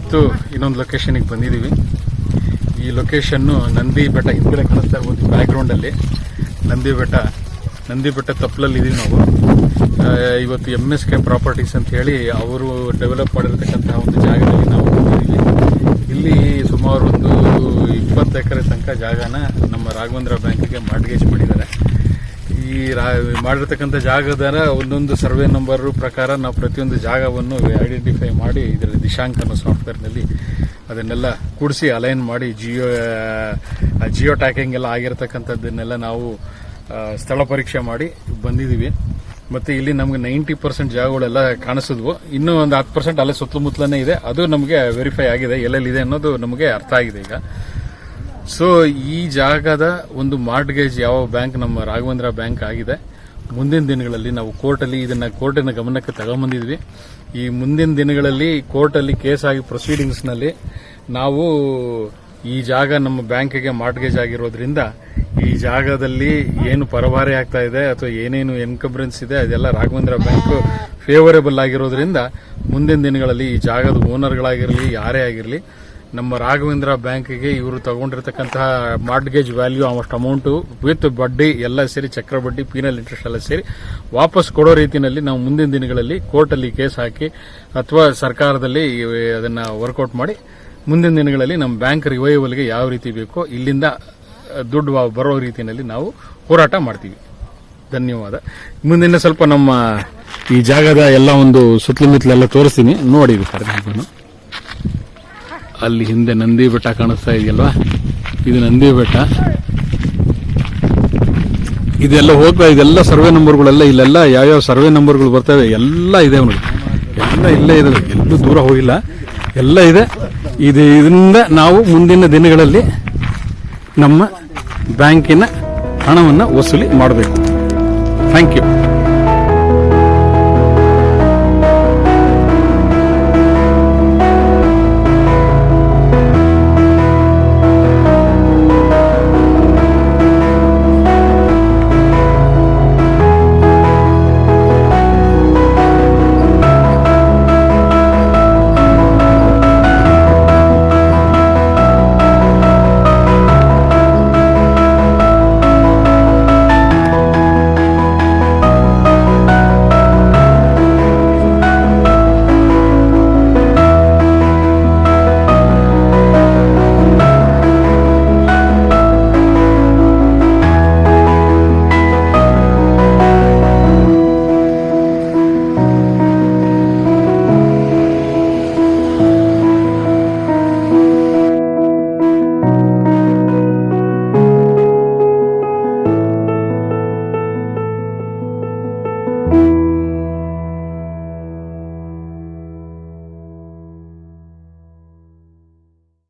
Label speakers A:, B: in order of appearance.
A: ಇವತ್ತು ಇನ್ನೊಂದು ಲೊಕೇಶನ್ಗೆ ಬಂದಿದ್ದೀವಿ. ಈ ಲೊಕೇಶನ್ನು ನಂದಿ ಬೆಟ್ಟ ಹಿಂದ್ಗಡೆ ಕಾಣಿಸ್ತಾ ಇರ್ಬೋದು ಬ್ಯಾಕ್ಗ್ರೌಂಡಲ್ಲಿ. ನಂದಿ ಬೆಟ್ಟ ತಪ್ಪಲಲ್ಲಿ ಇದೀವಿ ನಾವು. ಇವತ್ತು MSK ಪ್ರಾಪರ್ಟೀಸ್ ಅಂತ ಹೇಳಿ ಅವರು ಡೆವಲಪ್ ಮಾಡಿರ್ತಕ್ಕಂತಹ ಒಂದು ಜಾಗದಲ್ಲಿ ನಾವು ಬಂದಿದ್ದೀವಿ. ಇಲ್ಲಿ ಸುಮಾರು ಒಂದು 20 ಎಕರೆ ತನಕ ಜಾಗನ ನಮ್ಮ ರಾಘವೇಂದ್ರ ಬ್ಯಾಂಕಿಗೆ ಮಾರ್ಟ್ಗೇಜ್ ಮಾಡಿದ್ದಾರೆ. ಈ ಮಾಡಿರ್ತಕ್ಕಂಥ ಜಾಗದ ಒಂದೊಂದು ಸರ್ವೆ ನಂಬರ್ ಪ್ರಕಾರ ನಾವು ಪ್ರತಿಯೊಂದು ಜಾಗವನ್ನು ಐಡೆಂಟಿಫೈ ಮಾಡಿ ಇದರ ದಿಶಾಂಕ ಅನ್ನೋ ಸಾಫ್ಟ್ವೇರ್ನಲ್ಲಿ ಅದನ್ನೆಲ್ಲ ಕೂಡಿಸಿ ಅಲೈನ್ ಮಾಡಿ ಜಿಯೋ ಟ್ಯಾಕಿಂಗ್ ಎಲ್ಲ ಆಗಿರತಕ್ಕಂಥದ್ದನ್ನೆಲ್ಲ ನಾವು ಸ್ಥಳ ಪರೀಕ್ಷೆ ಮಾಡಿ ಬಂದಿದ್ದೀವಿ. ಮತ್ತೆ ಇಲ್ಲಿ ನಮ್ಗೆ 90% ಜಾಗಗಳೆಲ್ಲ ಕಾಣಿಸಿದ್ವು. ಇನ್ನೂ ಒಂದು 10% ಅಲ್ಲೇ ಸುತ್ತಮುತ್ತಲೇ ಇದೆ. ಅದು ನಮಗೆ ವೆರಿಫೈ ಆಗಿದೆ, ಎಲ್ಲೆಲ್ಲಿದೆ ಅನ್ನೋದು ನಮಗೆ ಅರ್ಥ ಆಗಿದೆ ಈಗ. ಸೊ ಈ ಜಾಗದ ಒಂದು ಮಾರ್ಟ್ಗೇಜ್ ಯಾವ ಬ್ಯಾಂಕ್, ನಮ್ಮ ರಾಘವೇಂದ್ರ ಬ್ಯಾಂಕ್ ಆಗಿದೆ. ಮುಂದಿನ ದಿನಗಳಲ್ಲಿ ನಾವು ಕೋರ್ಟಿನ ಗಮನಕ್ಕೆ ತಗೊಂಡ್ಬಂದಿದ್ವಿ. ಈ ಮುಂದಿನ ದಿನಗಳಲ್ಲಿ ಕೋರ್ಟಲ್ಲಿ ಕೇಸ್ ಆಗಿ ಪ್ರೊಸೀಡಿಂಗ್ಸ್ನಲ್ಲಿ ನಾವು ಈ ಜಾಗ ನಮ್ಮ ಬ್ಯಾಂಕಿಗೆ ಮಾರ್ಟ್ಗೇಜ್ ಆಗಿರೋದ್ರಿಂದ ಈ ಜಾಗದಲ್ಲಿ ಏನು ಪರಭಾರೆ ಆಗ್ತಾ ಇದೆ ಅಥವಾ ಏನೇನು ಎನ್ಕಂಬ್ರೆನ್ಸ್ ಇದೆ ಅದೆಲ್ಲ ರಾಘವೇಂದ್ರ ಬ್ಯಾಂಕ್ ಫೇವರೇಬಲ್ ಆಗಿರೋದ್ರಿಂದ ಮುಂದಿನ ದಿನಗಳಲ್ಲಿ ಈ ಜಾಗದ ಓನರ್ಗಳಾಗಿರಲಿ ಯಾರೇ ಆಗಿರಲಿ ನಮ್ಮ ರಾಘವೇಂದ್ರ ಬ್ಯಾಂಕಿಗೆ ಇವರು ತಗೊಂಡಿರ್ತಕ್ಕಂತಹ ಮಾರ್ಟ್ಗೇಜ್ ವ್ಯಾಲ್ಯೂ ಅಷ್ಟು ಅಮೌಂಟು ವಿತ್ ಬಡ್ಡಿ ಎಲ್ಲ ಸೇರಿ, ಚಕ್ರ ಬಡ್ಡಿ, ಪೀನಲ್ ಇಂಟ್ರೆಸ್ಟ್ ಎಲ್ಲ ಸೇರಿ ವಾಪಸ್ ಕೊಡೋ ರೀತಿಯಲ್ಲಿ ನಾವು ಮುಂದಿನ ದಿನಗಳಲ್ಲಿ ಕೋರ್ಟಲ್ಲಿ ಕೇಸ್ ಹಾಕಿ ಅಥವಾ ಸರ್ಕಾರದಲ್ಲಿ ಅದನ್ನ ವರ್ಕೌಟ್ ಮಾಡಿ ಮುಂದಿನ ದಿನಗಳಲ್ಲಿ ನಮ್ಮ ಬ್ಯಾಂಕ್ ರಿವೈವಲ್ಗೆ ಯಾವ ರೀತಿ ಬೇಕೋ ಇಲ್ಲಿಂದ ದುಡ್ಡು ಬರೋ ರೀತಿಯಲ್ಲಿ ನಾವು ಹೋರಾಟ ಮಾಡ್ತೀವಿ. ಧನ್ಯವಾದ. ಮುಂದಿನ ಸ್ವಲ್ಪ ನಮ್ಮ ಈ ಜಾಗದ ಎಲ್ಲ ಒಂದು ಸುತ್ತಮುತ್ತಲೆಲ್ಲ ತೋರಿಸ್ತೀನಿ ನೋಡಿ. ಅಲ್ಲಿ ಹಿಂದೆ ನಂದಿ ಬೆಟ್ಟ ಕಾಣಿಸ್ತಾ ಇದೆಯಲ್ವಾ, ಇದು ನಂದಿ ಬೆಟ್ಟ. ಇದೆಲ್ಲ ಹೋಗ್ತಾ ಇದೆಲ್ಲ ಸರ್ವೆ ನಂಬರ್ಗಳೆಲ್ಲ ಇಲ್ಲೆಲ್ಲ ಯಾವ್ಯಾವ ಸರ್ವೆ ನಂಬರ್ಗಳು ಬರ್ತವೆ ಎಲ್ಲ ಇದೆ ನೋಡಿ, ಎಲ್ಲ ಇಲ್ಲೇ ಇದೆ, ಎಲ್ಲೂ ದೂರ ಹೋಗಿಲ್ಲ, ಎಲ್ಲ ಇದೆ. ಇದರಿಂದ ನಾವು ಮುಂದಿನ ದಿನಗಳಲ್ಲಿ ನಮ್ಮ ಬ್ಯಾಂಕಿನ ಹಣವನ್ನು ವಸೂಲಿ ಮಾಡಬೇಕು. Thank you.